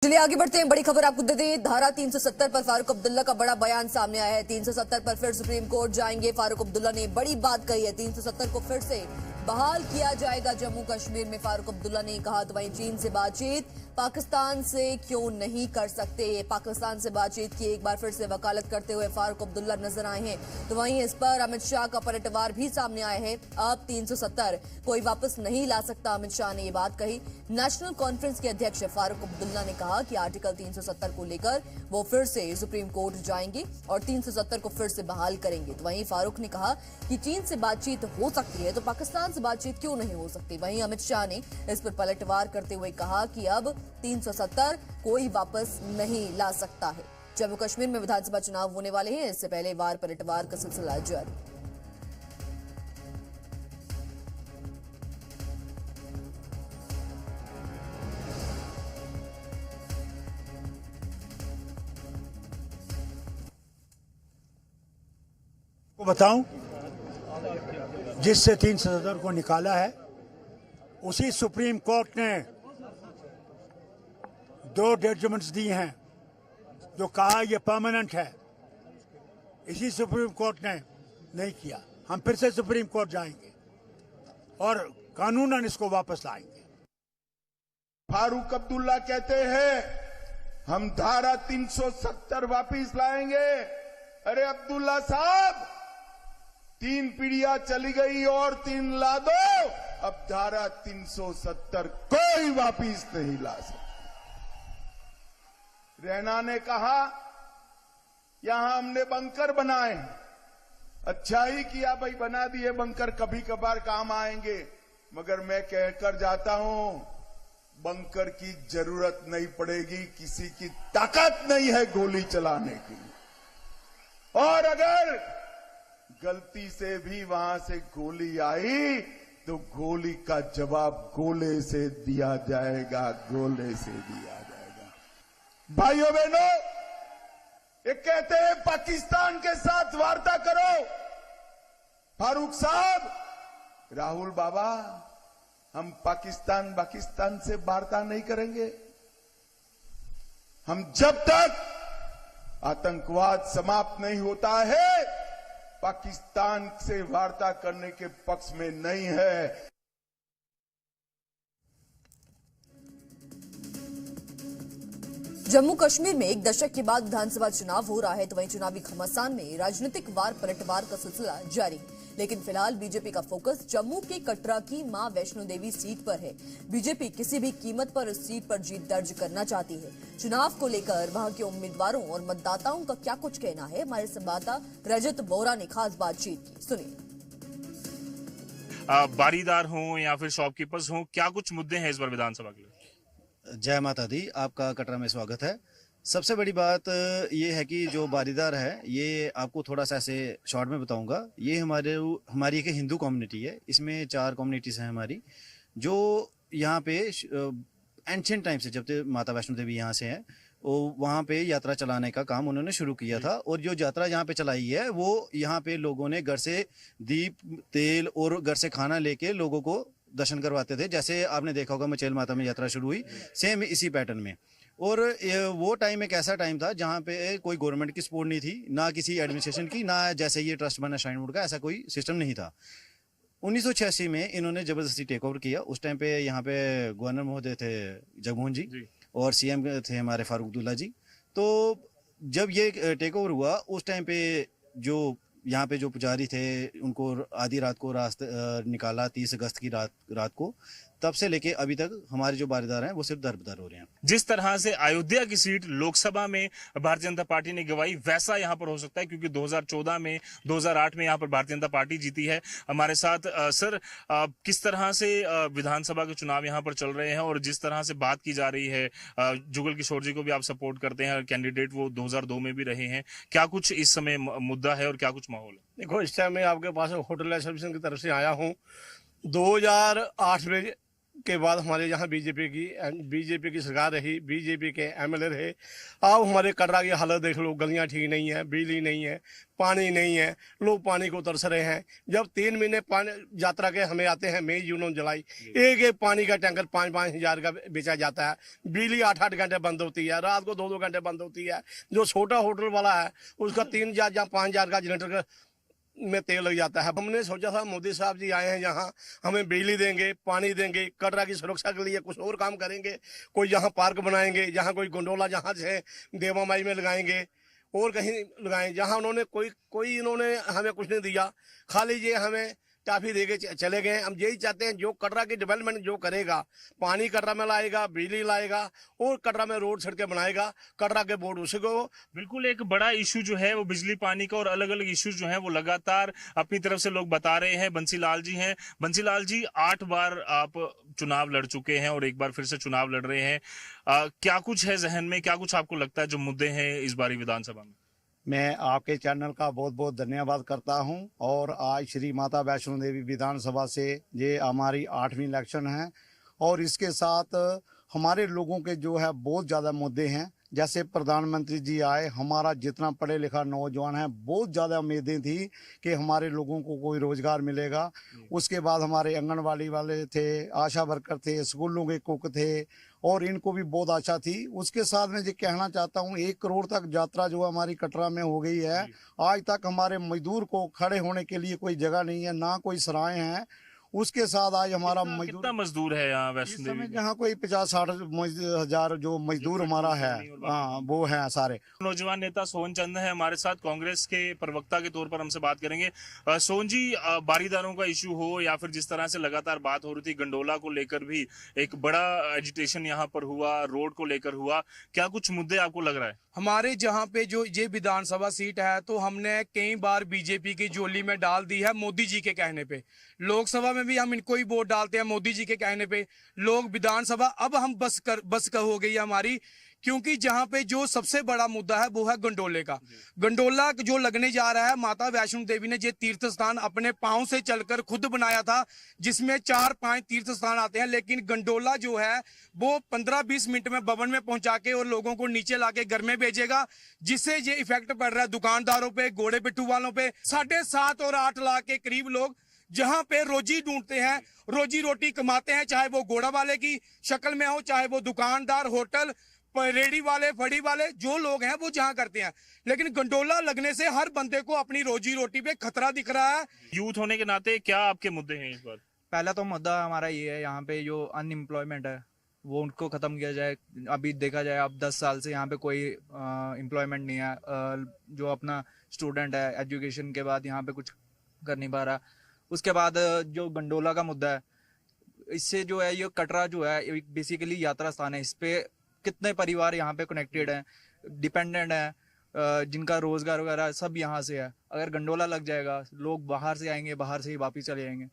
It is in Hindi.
चलिए आगे बढ़ते हैं। बड़ी खबर आपको दे दें, धारा 370 पर फारूक अब्दुल्ला का बड़ा बयान सामने आया है। 370 पर फिर सुप्रीम कोर्ट जाएंगे। फारूक अब्दुल्ला ने बड़ी बात कही है। 370 को फिर से बहाल किया जाएगा जम्मू कश्मीर में। फारूक अब्दुल्ला ने कहा तो वहीं चीन से बातचीत पाकिस्तान से क्यों नहीं कर सकते। पाकिस्तान से बातचीत की एक बार फिर से वकालत करते हुए फारूक अब्दुल्ला नजर आए हैं। तो वहीं इस पर अमित शाह का पलटवार भी सामने आया है। अब 370 कोई वापस नहीं ला सकता, अमित शाह ने ये बात कही। नेशनल कॉन्फ्रेंस के अध्यक्ष फारूक अब्दुल्ला ने कहा कि आर्टिकल 370 को लेकर वो फिर से सुप्रीम कोर्ट जाएंगे और 370 को फिर से बहाल करेंगे। तो वहीं फारूक ने कहा कि चीन से बातचीत हो सकती है तो पाकिस्तान से बातचीत क्यों नहीं हो सकती। वहीं अमित शाह ने इस पर पलटवार करते हुए कहा कि अब 370 कोई वापस नहीं ला सकता है। जम्मू कश्मीर में विधानसभा चुनाव होने वाले हैं, इससे पहले वार पलटवार का सिलसिला जारी। को बताऊं, जिससे 370 को निकाला है उसी सुप्रीम कोर्ट ने 2 जजमेंट्स दी हैं जो कहा ये परमानेंट है। इसी सुप्रीम कोर्ट ने नहीं किया। हम फिर से सुप्रीम कोर्ट जाएंगे और कानूनन इसको वापस लाएंगे। फारूक अब्दुल्ला कहते हैं हम धारा 370 वापस लाएंगे। अरे अब्दुल्ला साहब, 3 पीढ़ियां चली गई और 3 ला दो। अब धारा 370 कोई वापिस नहीं ला सकता। रैना ने कहा यहां हमने बंकर बनाए। अच्छा ही किया भाई, बना दिए बंकर, कभी कभार काम आएंगे। मगर मैं कहकर जाता हूं, बंकर की जरूरत नहीं पड़ेगी। किसी की ताकत नहीं है गोली चलाने की। और अगर गलती से भी वहां से गोली आई तो गोली का जवाब गोले से दिया जाएगा, गोले से दिया जाएगा। भाइयों बहनों, ये कहते हैं पाकिस्तान के साथ वार्ता करो। फारूक साहब, राहुल बाबा, हम पाकिस्तान से वार्ता नहीं करेंगे। हम जब तक आतंकवाद समाप्त नहीं होता है पाकिस्तान से वार्ता करने के पक्ष में नहीं है। जम्मू कश्मीर में एक दशक के बाद विधानसभा चुनाव हो रहा है तो वहीं चुनावी घमासान में राजनीतिक वार पलटवार का सिलसिला जारी। लेकिन फिलहाल बीजेपी का फोकस जम्मू के कटरा की मां वैष्णो देवी सीट पर है। बीजेपी किसी भी कीमत पर इस सीट पर जीत दर्ज करना चाहती है। चुनाव को लेकर वहां के उम्मीदवारों और मतदाताओं का क्या कुछ कहना है, हमारे संवाददाता रजत बोरा ने खास बातचीत की, सुनिए। बारीदार हों या फिर शॉपकीपर्स हों, क्या कुछ मुद्दे हैं इस बार विधानसभा के लिए? जय माता दी, आपका कटरा में स्वागत है। सबसे बड़ी बात ये है कि जो बारीदार है, ये आपको थोड़ा सा ऐसे शॉर्ट में बताऊंगा। ये हमारी एक हिंदू कम्युनिटी है। इसमें 4 कम्युनिटीज़ हैं हमारी, जो यहाँ पे एंशिएंट टाइम से, जब तक माता वैष्णो देवी यहाँ से हैं, वो वहाँ पे यात्रा चलाने का काम उन्होंने शुरू किया था। और जो यात्रा यहाँ पे चलाई है वो यहाँ पे लोगों ने घर से दीप, तेल और घर से खाना लेके लोगों को दर्शन करवाते थे। जैसे आपने देखा होगा मचेल माता में यात्रा शुरू हुई, सेम इसी पैटर्न में। और वो टाइम एक ऐसा टाइम था जहाँ पे कोई गवर्नमेंट की सपोर्ट नहीं थी, ना किसी एडमिनिस्ट्रेशन की, ना जैसे ये ट्रस्ट बना श्राइन बोर्ड का, ऐसा कोई सिस्टम नहीं था। 1986 में इन्होंने जबरदस्ती टेक ओवर किया। उस टाइम पे यहाँ पे गवर्नर महोदय थे जगमोहन जी और सीएम थे हमारे फारूक अब्दुल्ला जी। तो जब ये टेक ओवर हुआ, उस टाइम पे जो यहाँ पे जो पुजारी थे उनको आधी रात को निकाला, 30 अगस्त की रात को। तब से लेके अभी तक हमारे जो बारीदार हैं वो सिर्फ दरबदर हो रहे हैं। जिस तरह से अयोध्या की सीट लोकसभा में भारतीय जनता पार्टी ने गंवाई, वैसा यहाँ पर हो सकता है, क्योंकि 2014 में 2008 में यहाँ पर भारतीय जनता पार्टी जीती है। हमारे साथ सर, किस तरह से विधानसभा के चुनाव यहाँ पर चल रहे हैं और जिस तरह से बात की जा रही है, जुगल किशोर जी को भी आप सपोर्ट करते हैं, कैंडिडेट वो 2002 में भी रहे हैं, क्या कुछ इस समय मुद्दा है और क्या कुछ माहौल है? देखो, इस टाइम मैं आपके पास होटल एसोसिएशन की तरफ से आया हूँ। 2008 में के बाद हमारे यहाँ बीजेपी की सरकार रही, बीजेपी के एमएलए रहे। अब हमारे कटरा की हालत देख लो, गलियां ठीक नहीं है, बिजली नहीं है, पानी नहीं है, लोग पानी को तरस रहे हैं। जब 3 महीने पानी यात्रा के हमें आते हैं, मई जून जुलाई, एक पानी का टैंकर 5-5 हजार का बेचा जाता है। बिजली 8-8 घंटे बंद होती है, रात को 2-2 घंटे बंद होती है। जो छोटा होटल वाला है उसका 3,000 या 5,000 का जनरेटर में तेल लग जाता है। हमने सोचा था मोदी साहब जी आए हैं यहाँ, हमें बिजली देंगे, पानी देंगे, कटरा की सुरक्षा के लिए कुछ और काम करेंगे। कोई यहाँ पार्क बनाएंगे, जहाँ कोई गोंडोला जहाज है देवा माई में लगाएंगे और कहीं लगाएं। जहाँ उन्होंने कोई इन्होंने हमें कुछ नहीं दिया, खाली ये हमें टाफी दे के चले गए। हम यही चाहते हैं जो कटरा की डेवलपमेंट जो करेगा, पानी कटरा में लाएगा, बिजली लाएगा और कटरा में रोड सड़कें बनाएगा, कटरा के बोर्ड उसी को। बिल्कुल एक बड़ा इशू जो है वो बिजली पानी का और अलग अलग इश्यूज जो है वो लगातार अपनी तरफ से लोग बता रहे हैं। बंसीलाल जी हैं। बंसीलाल जी, 8 बार आप चुनाव लड़ चुके हैं और एक बार फिर से चुनाव लड़ रहे हैं। क्या कुछ है जहन में, क्या कुछ आपको लगता है जो मुद्दे हैं इस बारी विधानसभा में? मैं आपके चैनल का बहुत बहुत धन्यवाद करता हूं। और आज श्री माता वैष्णो देवी विधानसभा से ये हमारी 8वीं इलेक्शन है और इसके साथ हमारे लोगों के जो है बहुत ज़्यादा मुद्दे हैं। जैसे प्रधानमंत्री जी आए, हमारा जितना पढ़े लिखा नौजवान है बहुत ज़्यादा उम्मीदें थी कि हमारे लोगों को कोई रोज़गार मिलेगा। उसके बाद हमारे आंगनवाड़ी वाले थे, आशा वर्कर थे, स्कूलों के कुक थे और इनको भी बहुत आशा थी। उसके साथ मैं ये कहना चाहता हूँ 1 करोड़ तक यात्रा जो हमारी कटरा में हो गई है। आज तक हमारे मजदूर को खड़े होने के लिए कोई जगह नहीं है, ना कोई सराय हैं। उसके साथ आज हमारा कितना मजदूर है यहाँ वैष्णो देवी में? यहाँ कोई 50-60 हजार जो मजदूर हमारा है, हाँ वो है सारे। नौजवान नेता सोहन चंद है हमारे साथ, कांग्रेस के प्रवक्ता के तौर पर हमसे बात करेंगे। सोहन जी, बारीदारों का इशू हो या फिर जिस तरह से लगातार बात हो रही थी गंडोला को लेकर भी एक बड़ा एजिटेशन यहाँ पर हुआ, रोड को लेकर हुआ, क्या कुछ मुद्दे आपको लग रहा है? हमारे जहाँ पे जो ये विधानसभा सीट है तो हमने कई बार बीजेपी की झोली में डाल दी है मोदी जी के कहने पे। लोकसभा में भी हम इनको ही वोट डालते हैं मोदी जी के कहने पे। लोग विधानसभा अब हम बस हो गई है हमारी, क्योंकि जहाँ पे जो सबसे बड़ा मुद्दा है वो है गंडोले का। गंडोला जो लगने जा रहा है, माता वैष्णो देवी ने ये तीर्थ स्थान अपने पांव से चलकर खुद बनाया था, जिसमें 4-5 तीर्थ स्थान आते हैं। लेकिन गंडोला जो है वो 15-20 मिनट में भवन में पहुंचा के और लोगों को नीचे लाके घर में भेजेगा, जिससे ये इफेक्ट पड़ रहा है दुकानदारों पे, घोड़े पिट्ठू वालों पे। 7.5 और 8 लाख के करीब लोग जहां पे रोजी ढूंढते हैं, रोजी रोटी कमाते हैं, चाहे वो घोड़ा वाले की शक्ल में हो, चाहे वो दुकानदार, होटल, रेडी वाले, फड़ी वाले, जो लोग हैं वो जहां करते हैं। लेकिन गंडोला लगने से हर बंदे को अपनी रोजी रोटी पे खतरा दिख रहा है। यूथ होने के नाते क्या आपके मुद्दे हैं इस बार? पहला तो मुद्दा हमारा ये है, यहाँ पे जो अनएम्प्लॉयमेंट है वो उनको खत्म किया जाए। अभी देखा जाए, अब 10 साल से यहाँ पे कोई एम्प्लॉयमेंट नहीं है। जो अपना स्टूडेंट है एजुकेशन के बाद यहाँ पे कुछ कर नहीं पा रहा। उसके बाद जो गंडोला का मुद्दा है, इससे जो है ये कटरा जो है बेसिकली यात्रा स्थान है। इस पे कितने परिवार यहाँ पे कनेक्टेड हैं, डिपेंडेंट हैं, जिनका रोजगार वगैरह सब यहाँ से है। अगर गंडोला लग जाएगा, लोग बाहर से आएंगे, बाहर से ही वापिस चले जाएंगे।